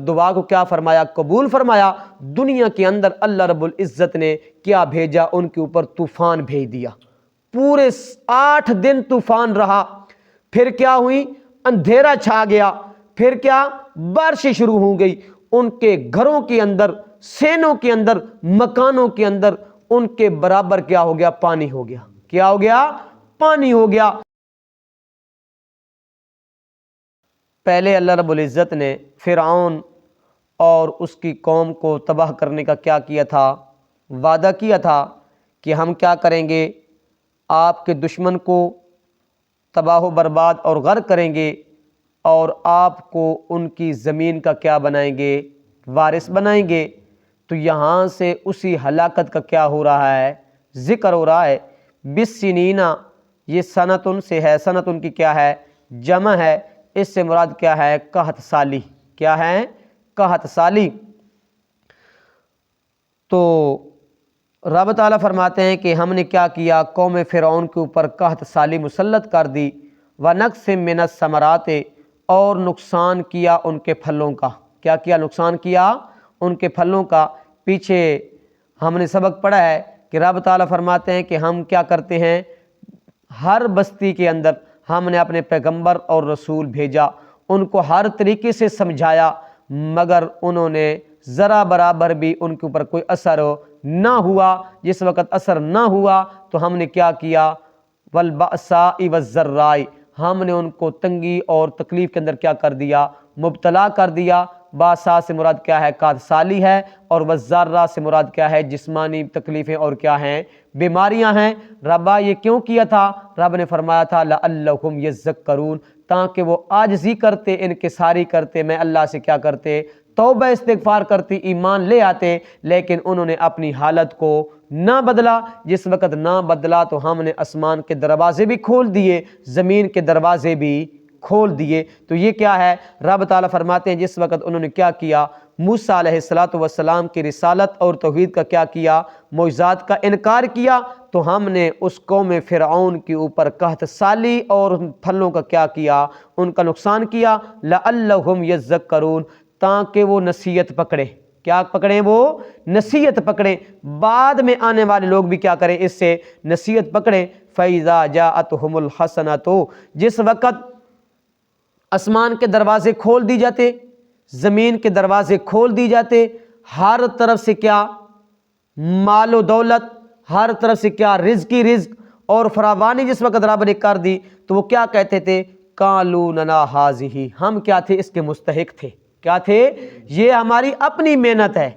دعا کو کیا فرمایا؟ قبول فرمایا۔ دنیا کے اندر اللہ رب العزت نے کیا بھیجا؟ ان کے اوپر طوفان بھیج دیا۔ پورے 8 دن طوفان رہا، پھر کیا ہوئی؟ اندھیرا چھا گیا، پھر کیا؟ بارشیں شروع ہو گئی۔ ان کے گھروں کے اندر، سینوں کے اندر، مکانوں کے اندر ان کے برابر کیا ہو گیا؟ پانی ہو گیا۔ کیا ہو گیا؟ پانی ہو گیا۔ پہلے اللہ رب العزت نے فرعون اور اس کی قوم کو تباہ کرنے کا کیا کیا تھا؟ وعدہ کیا تھا کہ ہم کیا کریں گے؟ آپ کے دشمن کو تباہ و برباد اور غرق کریں گے، اور آپ کو ان کی زمین کا کیا بنائیں گے؟ وارث بنائیں گے۔ تو یہاں سے اسی ہلاکت کا کیا ہو رہا ہے؟ ذکر ہو رہا ہے۔ بالسنینا، یہ سنتن سے ہے، سنتن کی کیا ہے؟ جمع ہے۔ اس سے مراد کیا ہے؟ قحط سالی۔ کیا ہے؟ قحط سالی۔ تو رب تعالیٰ فرماتے ہیں کہ ہم نے کیا کیا؟ قوم فرعون کے اوپر قحط سالی مسلط کر دی۔ وَنَقْصٍ مِّنَ الثَّمَرَاتِ، اور نقصان کیا ان کے پھلوں کا۔ کیا کیا؟ نقصان کیا ان کے پھلوں کا۔ پیچھے ہم نے سبق پڑھا ہے کہ رب تعالیٰ فرماتے ہیں کہ ہم کیا کرتے ہیں؟ ہر بستی کے اندر ہم نے اپنے پیغمبر اور رسول بھیجا، ان کو ہر طریقے سے سمجھایا، مگر انہوں نے ذرا برابر بھی ان کے اوپر کوئی اثر نہ ہوا۔ جس وقت اثر نہ ہوا تو ہم نے کیا کیا؟ والبأساء والضراء، ہم نے ان کو تنگی اور تکلیف کے اندر کیا کر دیا؟ مبتلا کر دیا۔ باسا سے مراد کیا ہے؟ قحط سالی ہے، اور والضراء سے مراد کیا ہے؟ جسمانی تکلیفیں اور کیا ہیں؟ بیماریاں ہیں۔ ربا یہ کیوں کیا تھا؟ رب نے فرمایا تھا لعلہم یذکرون، تاکہ وہ عاجزی کرتے، انکساری کرتے، میں اللہ سے کیا کرتے؟ توبہ استغفار کرتی، ایمان لے آتے، لیکن انہوں نے اپنی حالت کو نہ بدلا۔ جس وقت نہ بدلا تو ہم نے آسمان کے دروازے بھی کھول دیے، زمین کے دروازے بھی کھول دیے۔ تو یہ کیا ہے؟ رب تعالیٰ فرماتے ہیں جس وقت انہوں نے کیا کیا؟ موسیٰ علیہ السلام کی رسالت اور توحید کا کیا کیا؟ معجزات کا انکار کیا، تو ہم نے اس قوم فرعون کے اوپر قحط سالی اور پھلوں کا کیا کیا؟ ان کا نقصان کیا۔ لعلہم یذکرون، تاکہ وہ نصیحت پکڑے۔ کیا پکڑیں؟ وہ نصیحت پکڑیں، بعد میں آنے والے لوگ بھی کیا کریں؟ اس سے نصیحت پکڑیں۔ فَإِذَا جَاءَتْهُمُ الْحَسَنَةُ، جس وقت آسمان کے دروازے کھول دی جاتے، زمین کے دروازے کھول دی جاتے، ہر طرف سے کیا؟ مال و دولت، ہر طرف سے کیا؟ رزق ہی رزق اور فراوانی جس وقت رب نے کر دی، تو وہ کیا کہتے تھے؟ قَالُوا لَنَا هَٰذِهِ، ہم کیا تھے؟ اس کے مستحق تھے۔ کیا تھے؟ یہ ہماری اپنی محنت ہے،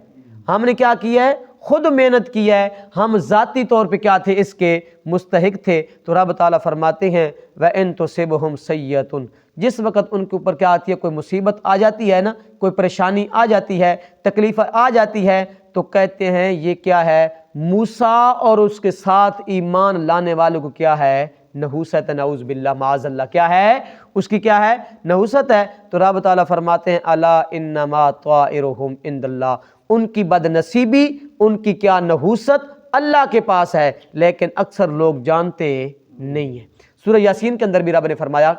ہم نے کیا کیا ہے؟ خود محنت کی ہے، ہم ذاتی طور پہ کیا تھے؟ اس کے مستحق تھے۔ تو رب تعالیٰ فرماتے ہیں وَإِن تُصِبْهُمْ سَیِّئَةٌ، جس وقت ان کے اوپر کیا آتی ہے؟ کوئی مصیبت آ جاتی ہے نا، کوئی پریشانی آ جاتی ہے، تکلیف آ جاتی ہے، تو کہتے ہیں یہ کیا ہے؟ موسیٰ اور اس کے ساتھ ایمان لانے والوں کو کیا ہے؟ نحوست، نعوذ باللہ، معاذ اللہ، کیا ہے؟ اس کی کیا ہے؟ نحوست ہے۔ تو رب تعالیٰ فرماتے ہیں الا انما طائرہم عند اللہ، ان کی بد نصیبی، ان کی کیا نحوست اللہ کے پاس ہے، لیکن اکثر لوگ جانتے نہیں ہیں۔ سورہ یاسین کے اندر بھی رب نے فرمایا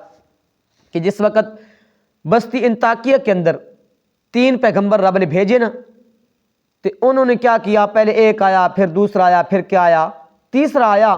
کہ جس وقت بستی انطاکیہ کے اندر 3 پیغمبر رب نے بھیجے نا، تو انہوں نے کیا کیا؟ پہلے ایک آیا، پھر دوسرا آیا، پھر کیا آیا؟ تیسرا آیا۔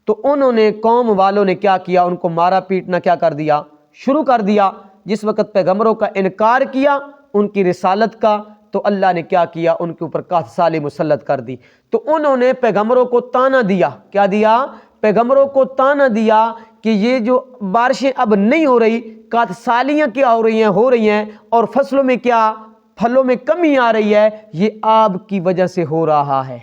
تو انہوں نے، قوم والوں نے کیا کیا؟ ان کو مارا پیٹنا کیا کر دیا؟ شروع کر دیا۔ جس وقت پیغمبروں کا انکار کیا، ان کی رسالت کا، تو اللہ نے کیا کیا؟ ان کے اوپر قحط سالی مسلط کر دی۔ تو انہوں نے پیغمبروں کو تانا دیا۔ کیا دیا؟ پیغمبروں کو تانا دیا کہ یہ جو بارشیں اب نہیں ہو رہی، قحط سالیاں کیا ہو رہی ہیں، اور فصلوں میں کیا؟ پھلوں میں کمی آ رہی ہے، یہ آب کی وجہ سے ہو رہا ہے۔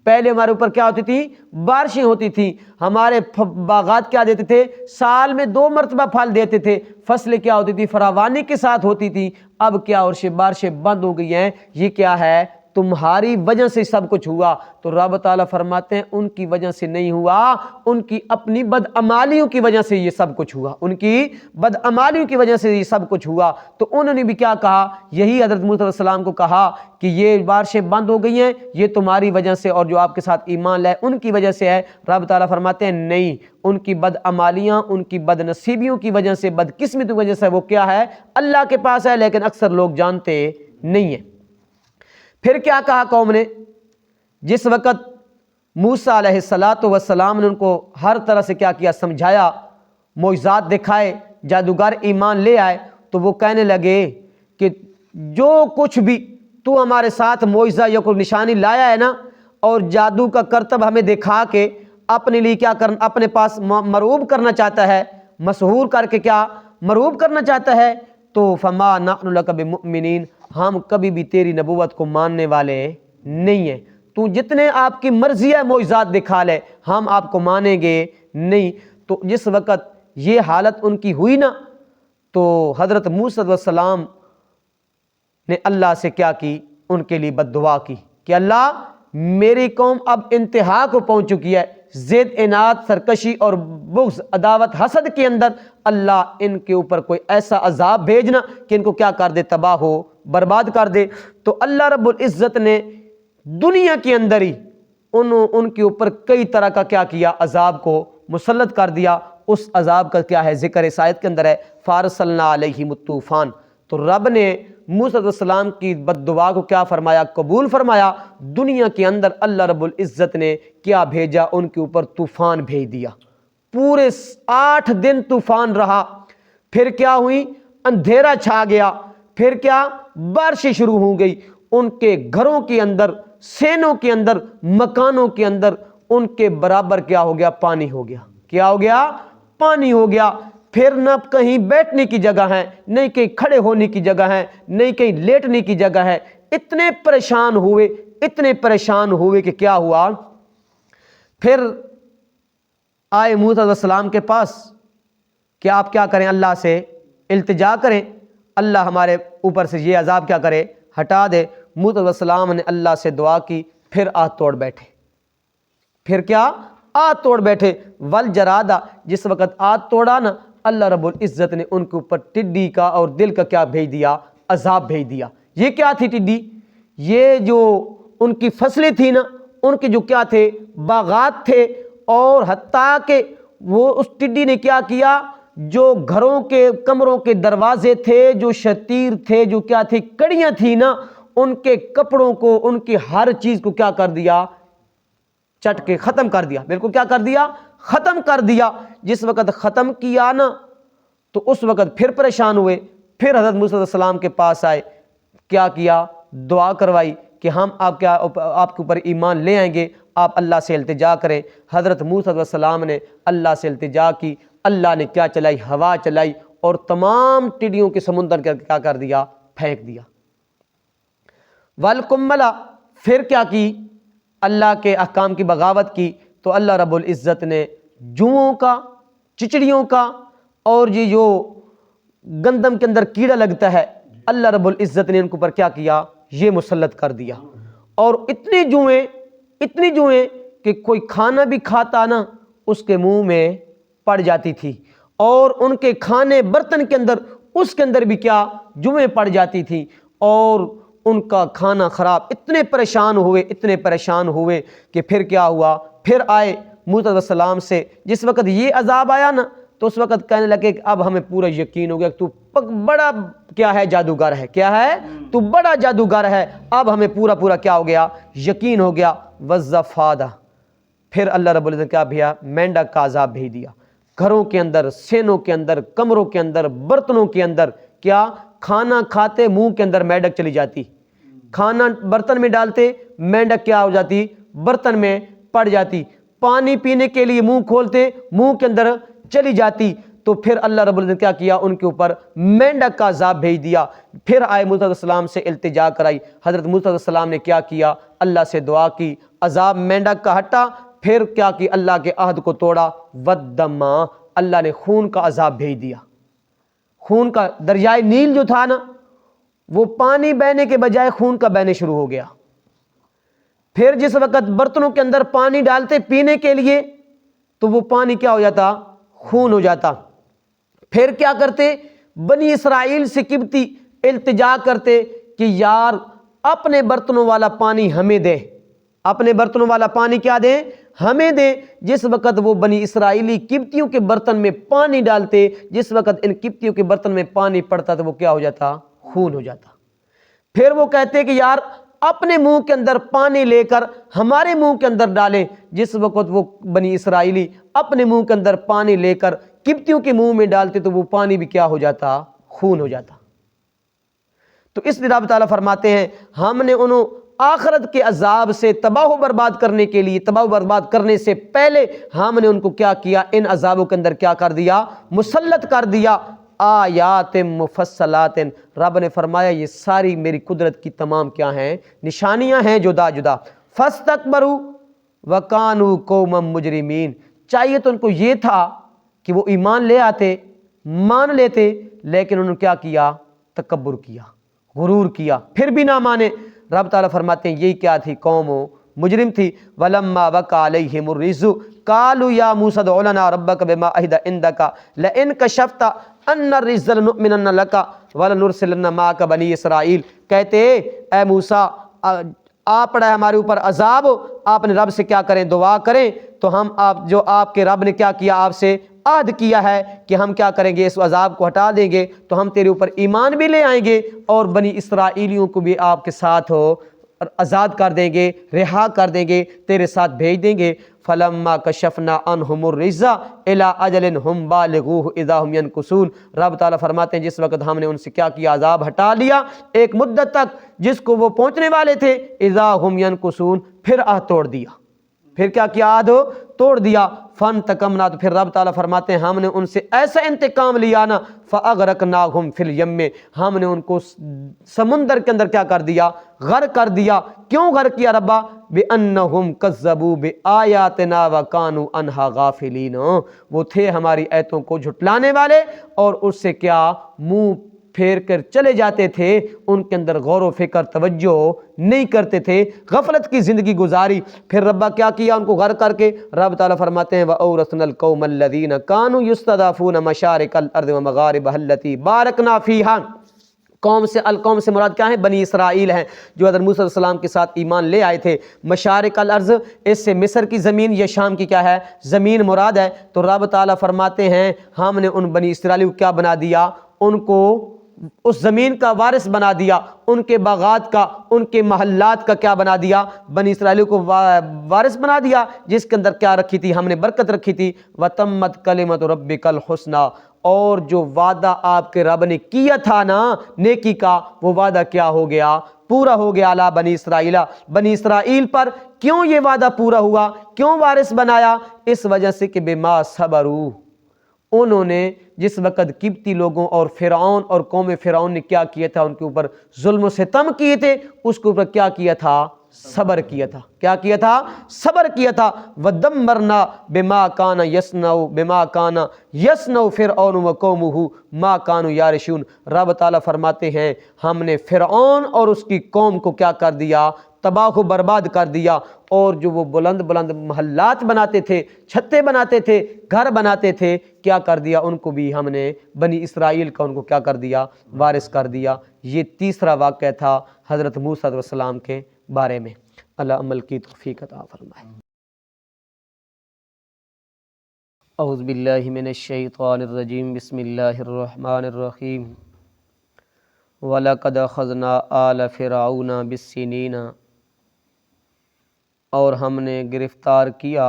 پہلے ہمارے اوپر کیا ہوتی تھی؟ بارشیں ہوتی تھیں، ہمارے باغات کیا دیتے تھے؟ سال میں 2 مرتبہ پھل دیتے تھے، فصلیں کیا ہوتی تھی؟ فراوانی کے ساتھ ہوتی تھی۔ اب کیا؟ اور بارشیں بند ہو گئی ہیں، یہ کیا ہے؟ تمہاری وجہ سے سب کچھ ہوا، تو رب تعالیٰ فرماتے ہیں ان کی وجہ سے نہیں ہوا، ان کی اپنی بدعمالیوں کی وجہ سے یہ سب کچھ ہوا، ان کی بدعمالیوں کی وجہ سے یہ سب کچھ ہوا۔ تو انہوں نے بھی کیا کہا، یہی حضرت موسیٰ علیہ السلام کو کہا کہ یہ بارشیں بند ہو گئی ہیں، یہ تمہاری وجہ سے اور جو آپ کے ساتھ ایمان لائے ان کی وجہ سے ہے۔ رب تعالیٰ فرماتے ہیں نہیں، ان کی بدعمالیاں، ان کی بد نصیبیوں کی وجہ سے، بدقسمتی کی وجہ سے وہ کیا ہے، اللہ کے پاس ہے، لیکن اکثر لوگ جانتے نہیں ہیں۔ پھر کیا کہا قوم نے، جس وقت موسیٰ علیہ السلام نے ان کو ہر طرح سے کیا کیا، سمجھایا، معجزات دکھائے، جادوگر ایمان لے آئے، تو وہ کہنے لگے کہ جو کچھ بھی تو ہمارے ساتھ معجزہ یا کوئی نشانی لایا ہے نا، اور جادو کا کرتب ہمیں دکھا کے اپنے لیے کیا کرنا، اپنے پاس مرعوب کرنا چاہتا ہے، مسحور کر کے کیا مرعوب کرنا چاہتا ہے، تو فما نحن لک بمؤمنین، ہم کبھی بھی تیری نبوت کو ماننے والے نہیں ہیں، تو جتنے آپ کی مرضی ہے معجزات دکھا لے، ہم آپ کو مانیں گے نہیں۔ تو جس وقت یہ حالت ان کی ہوئی نا، تو حضرت موسیٰ علیہ السلام نے اللہ سے کیا کی، ان کے لیے بد دعا کی کہ اللہ میری قوم اب انتہا کو پہنچ چکی ہے، ضد، عناد، سرکشی اور بغض، عداوت، حسد کے اندر، اللہ ان کے اوپر کوئی ایسا عذاب بھیجنا کہ ان کو کیا کر دے، تباہ ہو برباد کر دے۔ تو اللہ رب العزت نے دنیا کے اندر ہی ان کے اوپر کئی طرح کا کیا کیا، عذاب کو مسلط کر دیا۔ اس عذاب کا کیا ہے ذکر اس آیت کے اندر ہے، فارسلنا علیہم الطوفان۔ تو رب نے موسیٰ علیہ السلام کی بد دعا کو کیا فرمایا، قبول فرمایا۔ دنیا کے اندر اللہ رب العزت نے کیا بھیجا، ان کے اوپر طوفان بھیج دیا، پورے 8 دن طوفان رہا۔ پھر کیا ہوئی، اندھیرا چھا گیا، پھر کیا، بارشیں شروع ہو گئی، ان کے گھروں کے اندر، سینوں کے اندر، مکانوں کے اندر ان کے برابر کیا ہو گیا، پانی ہو گیا۔ کیا ہو گیا، پانی ہو گیا۔ پھر نہ کہیں بیٹھنے کی جگہ ہے، نہیں کہیں کھڑے ہونے کی جگہ ہے، نہیں کہیں لیٹنے کی جگہ ہے۔ اتنے پریشان ہوئے، اتنے پریشان ہوئے کہ کیا ہوا، پھر آئے موسیٰ علیہ السلام کے پاس کہ آپ کیا کریں، اللہ سے التجا کریں، اللہ ہمارے اوپر سے یہ عذاب کیا کرے، ہٹا دے۔ موسیٰ علیہ السلام نے اللہ سے دعا کی، پھر آہ توڑ بیٹھے، پھر کیا، آہ توڑ بیٹھے۔ والجرادہ، جس وقت آہ توڑا نا، اللہ رب العزت نے ان کے اوپر ٹڈی کا اور دل کا کیا بھیج دیا، عذاب بھیج دیا۔ یہ کیا تھی ٹڈی، یہ جو ان کی فصلیں تھی نا، ان کے جو کیا تھے، باغات تھے، اور حتیٰ کہ وہ اس ٹڈی نے کیا کیا، جو گھروں کے کمروں کے دروازے تھے، جو شتیر تھے، جو کیا تھی، کڑیاں تھی نا، ان کے کپڑوں کو، ان کی ہر چیز کو کیا کر دیا، چٹ کے ختم کر دیا، بالکل کیا کر دیا، ختم کر دیا۔ جس وقت ختم کیا نا، تو اس وقت پھر پریشان ہوئے، پھر حضرت موسیٰ علیہ السلام کے پاس آئے، کیا کیا، دعا کروائی کہ ہم آپ کے اوپر ایمان لے آئیں گے، آپ اللہ سے التجا کریں۔ حضرت موسیٰ علیہ السلام نے اللہ سے التجا کی، اللہ نے کیا چلائی، ہوا چلائی، اور تمام ٹڈیوں کے سمندر کیا کر دیا، پھینک دیا۔ والقملا، پھر کیا کی، اللہ کے احکام کی بغاوت کی، تو اللہ رب العزت نے جوؤں کا، چچڑیوں کا، اور یہ جو گندم کے اندر کیڑا لگتا ہے، اللہ رب العزت نے ان کے اوپر کیا کیا، یہ مسلط کر دیا۔ اور اتنی جوئیں کہ کوئی کھانا بھی کھاتا نا، اس کے منہ میں پڑ جاتی تھی، اور ان کے کھانے برتن کے اندر، اس کے اندر بھی کیا، جوئیں پڑ جاتی تھیں، اور ان کا کھانا خراب۔ اتنے پریشان ہوئے کہ پھر کیا ہوا، پھر آئے موسیٰ علیہ السلام سے۔ جس وقت یہ عذاب آیا نا، تو اس وقت کہنے لگے کہ اب ہمیں پورا یقین ہو گیا کہ تو بڑا کیا ہے، جادوگر ہے، کیا ہے، تو بڑا جادوگر ہے، اب ہمیں پورا کیا ہو گیا، یقین ہو گیا۔ والضفادع، پھر اللہ رب العزت کیا بھیا، مینڈک کا عذاب بھیج دیا، گھروں کے اندر، سینوں کے اندر، کمروں کے اندر، برتنوں کے اندر، کیا، کھانا کھاتے منہ کے اندر مینڈک چلی جاتی، کھانا برتن میں ڈالتے مینڈک کیا ہو جاتی، برتن میں پڑ جاتی، پانی پینے کے لیے منہ کھولتے منہ کے اندر چلی جاتی۔ تو پھر اللہ رب العزت کیا کیا، ان کے اوپر مینڈک کا عذاب بھیج دیا۔ پھر آئے موسیٰ علیہ السلام سے التجا کرائی، حضرت موسیٰ علیہ السلام نے کیا کیا، اللہ سے دعا کی، عذاب مینڈک کا ہٹا، پھر کیا کی، اللہ کے عہد کو توڑا۔ والدم، اللہ نے خون کا عذاب بھیج دیا، خون کا، دریائے نیل جو تھا نا، وہ پانی بہنے کے بجائے خون کا بہنے شروع ہو گیا۔ پھر جس وقت برتنوں کے اندر پانی ڈالتے پینے کے لیے تو وہ پانی کیا ہو جاتا؟ خون ہو جاتا۔ پھر کیا کرتے؟ بنی اسرائیل سے قبطی التجا کرتے کہ یار اپنے برتنوں والا پانی ہمیں دے، اپنے برتنوں والا پانی کیا دیں؟ ہمیں دیں۔ جس وقت وہ بنی اسرائیلی قبطیوں کے برتن میں پانی ڈالتے، جس وقت ان قبطیوں کے برتن میں پانی پڑتا تو وہ کیا ہو جاتا؟ خون ہو جاتا۔ پھر وہ کہتے کہ یار اپنے منہ کے اندر پانی لے کر ہمارے منہ کے اندر ڈالیں، جس وقت وہ بنی اسرائیلی اپنے منہ کے اندر پانی لے کر قبطیوں کے منہ میں ڈالتے تو وہ پانی بھی کیا ہو جاتا؟ خون ہو جاتا۔ تو اس لیے رب تعالیٰ فرماتے ہیں ہم نے انہوں آخرت کے عذاب سے تباہ و برباد کرنے کے لیے، تباہ و برباد کرنے سے پہلے ہم نے ان کو کیا کیا؟ ان عذابوں کے اندر کیا کر دیا؟ مسلط کر دیا۔ آیات مفصلات، رب نے فرمایا یہ ساری میری قدرت کی تمام کیا ہیں؟ نشانیاں ہیں جدا جدا۔ فاستکبروا وکانوا قوما مجرمین، چاہیے تو ان کو یہ تھا کہ وہ ایمان لے آتے، مان لیتے، لیکن انہوں نے کیا کیا؟ تکبر کیا، غرور کیا، پھر بھی نہ مانے۔ رب تعالیٰ فرماتے ہیں یہی کیا تھی؟ قوم مجرم تھی۔ وَلَمَّا وَقَعَ عَلَيْهِمُ الرِّجْزُ قَالُوا يَا مُوسَىٰ ادْعُ لَنَا رَبَّكَ بِمَا عَهِدَ عِندَكَ لَئِن كَشَفْتَ عَنَّا الرِّجْزَ لَنُؤْمِنَنَّ لَكَ وَلَنُرْسِلَنَّ مَعَكَ بَنِي اسرائیل، کہتے اے موسیٰ آ پڑا ہے ہمارے اوپر عذاب، آپ نے رب سے کیا کریں؟ دعا کریں، تو ہم آپ کے رب نے کیا کیا؟ آپ سے عہد کیا ہے کہ ہم کیا کریں گے؟ اس عذاب کو ہٹا دیں گے، تو ہم تیرے اوپر ایمان بھی لے آئیں گے اور بنی اسرائیلیوں کو بھی آپ کے ساتھ آزاد کر دیں گے، رہا کر دیں گے، تیرے ساتھ بھیج دیں گے۔ فَلَمَّا كَشَفْنَا عَنْهُمُ الرِّجْزَ إِلَىٰ أَجَلٍ هُمْ بَالِغُوهُ إِذَا هُمْ يَنْكُثُونَ، رب تعالیٰ فرماتے ہیں جس وقت ہم نے ان سے کیا کیا؟ عذاب ہٹا لیا ایک مدت تک جس کو وہ پہنچنے والے تھے، إِذَا هُمْ يَنْكُثُونَ، پھر عہد توڑ دیا، پھر کیا کیا؟ عہد توڑ دیا۔ فَانْتَقَمْنَا، تو پھر رب تعالیٰ فرماتے ہیں ہم نے ان سے ایسا انتقام لیا نا، فَأَغْرَقْنَاهُمْ فِي الْيَمِّ، ہم نے ان کو سمندر کے اندر کیا کر دیا؟ غرق کر دیا۔ کیوں غرق کیا ربا؟ بِأَنَّهُمْ كَذَّبُوا بِآيَاتِنَا وَكَانُوا عَنْهَا غَافِلِينَ، وہ تھے ہماری آیتوں کو جھٹلانے والے اور اس سے کیا؟ منہ پھیر کر چلے جاتے تھے، ان کے اندر غور و فکر توجہ نہیں کرتے تھے، غفلت کی زندگی گزاری۔ پھر ربا کیا کیا؟ ان کو غرق کر کے رب تعالیٰ فرماتے ہیں وَأَوْرَثْنَا الْقَوْمَ الَّذِينَ كَانُوا يُسْتَضْعَفُونَ مَشَارِقَ الْأَرْضِ وَمَغَارِبَهَا الَّتِي بَارَكْنَا فِيهَا، القوم سے مراد کیا ہے؟ بنی اسرائیل ہیں جو حضرت موسیٰ علیہ السلام کے ساتھ ایمان لے آئے تھے۔ مشارق الارض، اس سے مصر کی زمین یا شام کی کیا ہے؟ زمین مراد ہے۔ تو رب تعالیٰ فرماتے ہیں ہم نے ان بنی اسرائیل کو کیا بنا دیا؟ ان کو اس زمین کا وارث بنا دیا، ان کے باغات کا، ان کے محلات کا کیا بنا دیا؟ بنی اسرائیل کو وارث بنا دیا، جس کے اندر کیا رکھی تھی؟ ہم نے برکت رکھی تھی۔ وَتَمَّتْ كَلِمَةُ رَبِّكَ الْحُسْنَىٰ، اور جو وعدہ آپ کے رب نے کیا تھا نا نیکی کا، وہ وعدہ کیا ہو گیا؟ پورا ہو گیا۔ علی بنی اسرائیل، بنی اسرائیل پر کیوں یہ وعدہ پورا ہوا؟ کیوں وارث بنایا؟ اس وجہ سے کہ بما صبروا، انہوں نے جس وقت قبطی لوگوں اور فرعون اور قوم فرعون نے کیا کیا تھا؟ ان کے اوپر ظلم و ستم کیے تھے، اس کے اوپر کیا کیا تھا؟ صبر کیا تھا۔ کیا کیا تھا؟ صبر کیا تھا۔ وَدَمَّرْنَا بِمَا كَانَ يَصْنَعُ فِرْعَوْنُ وَقَوْمُهُ مَا كَانُوا يَعْرِشُونَ، رب تعالیٰ فرماتے ہیں ہم نے فرعون اور اس کی قوم کو کیا کر دیا؟ تباہ و برباد کر دیا۔ اور جو وہ بلند بلند محلات بناتے تھے، چھتے بناتے تھے، گھر بناتے تھے، کیا کر دیا؟ ان کو بھی ہم نے بنی اسرائیل کا ان کو کیا کر دیا؟ وارث کر دیا۔ یہ تیسرا واقعہ تھا حضرت موسیٰ علیہ السلام کے بارے میں۔ اللہ عمل کی توفیق عطا فرمائے۔ اعوذ باللہ من الشیطان الرجیم، بسم اللہ الرحمن الرحیم۔ وَلَقَدْ أَخَذْنَا آلَ فِرْعَوْنَ بِالسِّنِينَ، اور ہم نے گرفتار کیا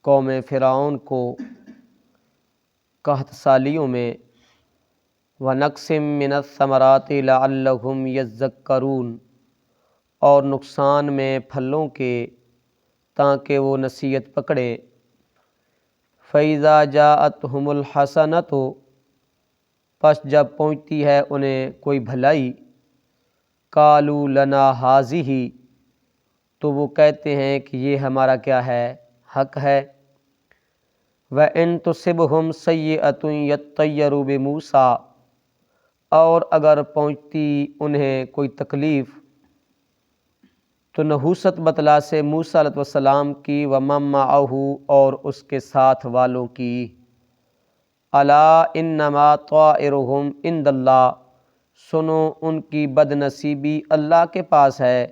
قوم فرعون کو قحط سالیوں میں۔ وَنَقْصٍ مِّنَ الثَّمَرَاتِ لَعَلَّهُمْ يَذَّكَّرُونَ، اور نقصان میں پھلوں کے تاکہ وہ نصیحت پکڑے۔ فَإِذَا جَاءَتْهُمُ الْحَسَنَةُ، پس جب پہنچتی ہے انہیں کوئی بھلائی، قَالُوا لَنَا هَٰذِهِ، تو وہ کہتے ہیں کہ یہ ہمارا کیا ہے؟ حق ہے۔ وَإِن تُصِبْهُمْ سَيِّئَةٌ يَطَّيَّرُوا بِمُوسَىٰ، اور اگر پہنچتی انہیں کوئی تکلیف تو نحوست بتلا سے موسیٰ علیہ السلام کی ومن معہ اور اس کے ساتھ والوں کی۔ الا انما طائرہم عند اللہ، سنو ان کی بد نصیبی اللہ کے پاس ہے،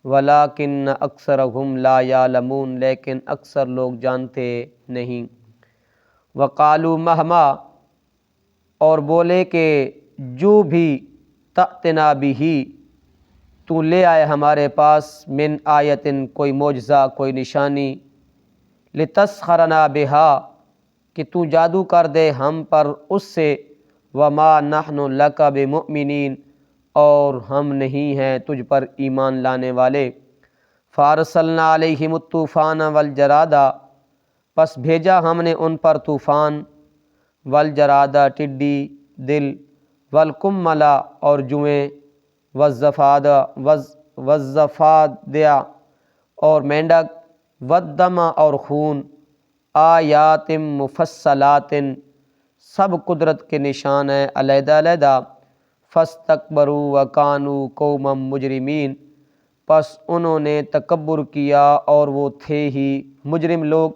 ولیکن اکثرہم لا یعلمون، لیکن اکثر لوگ جانتے نہیں۔ وقالوا مہما، اور بولے کہ جو بھی تأتنا بھی، تو لے آئے ہمارے پاس، من آیتن کوئی معجزہ، کوئی نشانی، لتسخرنا بہا کہ تو جادو کر دے ہم پر اس سے، وما نحن لک بمؤمنین اور ہم نہیں ہیں تجھ پر ایمان لانے والے۔ فارسلنا علیہم الطوفان والجرادہ، پس بھیجا ہم نے ان پر طوفان، والجرادہ ٹڈی دل، والقملا اور جوئیں، والضفادع اور مینڈک، والدم اور خون، آیات مفصلات سب قدرت کے نشان ہیں علیحدہ علیحدہ۔ فاستکبروا وکانوا قوما مجرمین، پس انہوں نے تکبر کیا اور وہ تھے ہی مجرم لوگ۔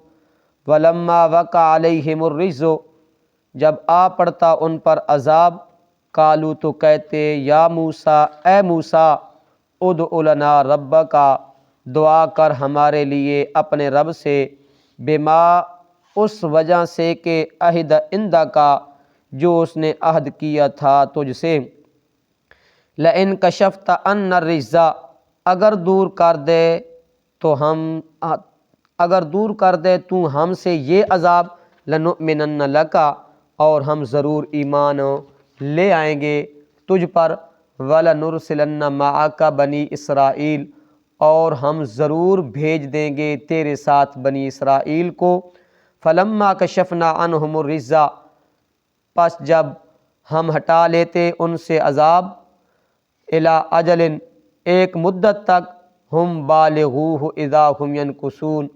ولما وقع علیہم الرجز، جب آ پڑتا ان پر عذاب، قالوا تو کہتے، یا موسیٰ اے موسیٰ، ادع لنا ربک، دعا کر ہمارے لیے اپنے رب سے، بما اس وجہ سے کہ عہد عندک، جو اس نے عہد کیا تھا تجھ سے، لئن کشفت عنا الرجز، اگر دور کر دے تو ہم سے یہ عذاب، لنؤمنن لک، اور ہم ضرور ایمان لے آئیں گے تجھ پر، وَلَنُرْسِلَنَّ مَعَكَ بنی اسرائیل، اور ہم ضرور بھیج دیں گے تیرے ساتھ بنی اسرائیل کو۔ فَلَمَّا كَشَفْنَا عَنْهُمُ الرِّجْزَ، پس جب ہم ہٹا لیتے ان سے عذاب، اِلَىٰ أَجَلٍ ایک مدت تک، ہم بالغوہ اذا ہم ینکثون،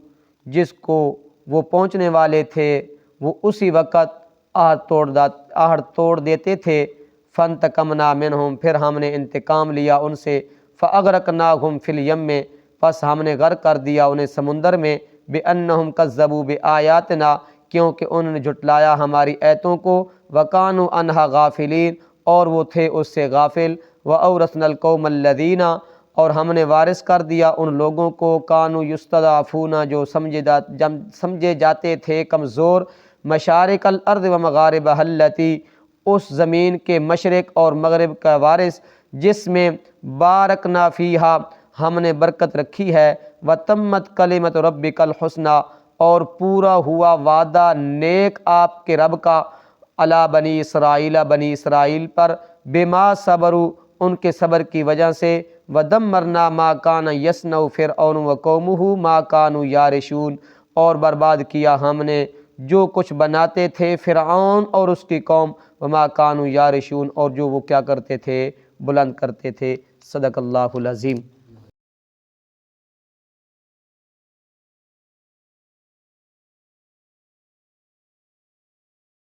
جس کو وہ پہنچنے والے تھے وہ اسی وقت آہٹ توڑ دیتے تھے۔ فانتقمنا منہم، پھر ہم نے انتقام لیا ان سے، فاغرقناہم فی الیم، پس ہم نے غرق کر دیا انہیں سمندر میں، بانہم کذبوا بآیاتنا، کیونکہ انہوں نے جھٹلایا ہماری آیتوں کو، وکانوا عنہا غافلین، اور وہ تھے اس سے غافل۔ واورثنا القوم الذین، اور ہم نے وارث کر دیا ان لوگوں کو، کانوا یستضعفون، جو سمجھے جاتے تھے کمزور، مشارق الارض و مغاربها التی، اس زمین کے مشرق اور مغرب کا وارث، جس میں بارکنا فیہا، ہم نے برکت رکھی ہے، وتمت کلمۃ ربک الحسنی، اور پورا ہوا وعدہ نیک آپ کے رب کا، علی بنی اسرائیل، بنی اسرائیل پر، بما صبروا، ان کے صبر کی وجہ سے، ودمرنا ما کان یصنع فرعون وقومہ ما کانوا یعرشون، اور برباد کیا ہم نے جو کچھ بناتے تھے فرعون اور اس کی قوم، وما کانوا یعرشون، اور جو وہ کیا کرتے تھے، بلند کرتے تھے۔ صدق اللہ العظیم۔